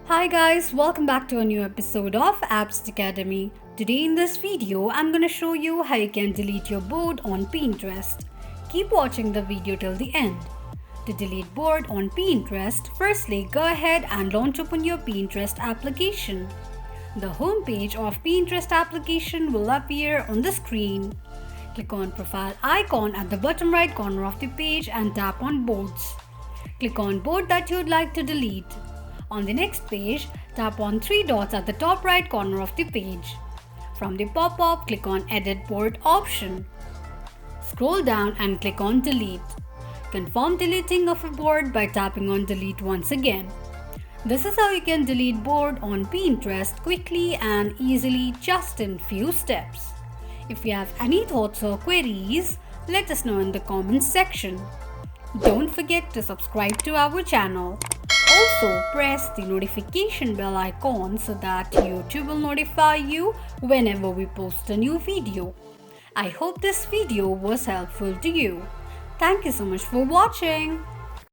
Hi guys, welcome back to a new episode of Apps Academy. Today in this video, I'm gonna show you how you can delete your board on Pinterest. Keep watching the video till the end. To delete board on Pinterest, firstly go ahead and launch open your Pinterest application. The home page of Pinterest application will appear on the screen. Click on profile icon at the bottom right corner of the page and tap on boards. Click on board that you'd like to delete. On the next page, tap on three dots at the top right corner of the page. From the pop-up, click on Edit Board option. Scroll down and click on Delete. Confirm deleting of a board by tapping on Delete once again. This is how you can delete board on Pinterest quickly and easily just in few steps. If you have any thoughts or queries, let us know in the comments section. Don't forget to subscribe to our channel. Also, press the notification bell icon so that YouTube will notify you whenever we post a new video. I hope this video was helpful to you. Thank you so much for watching.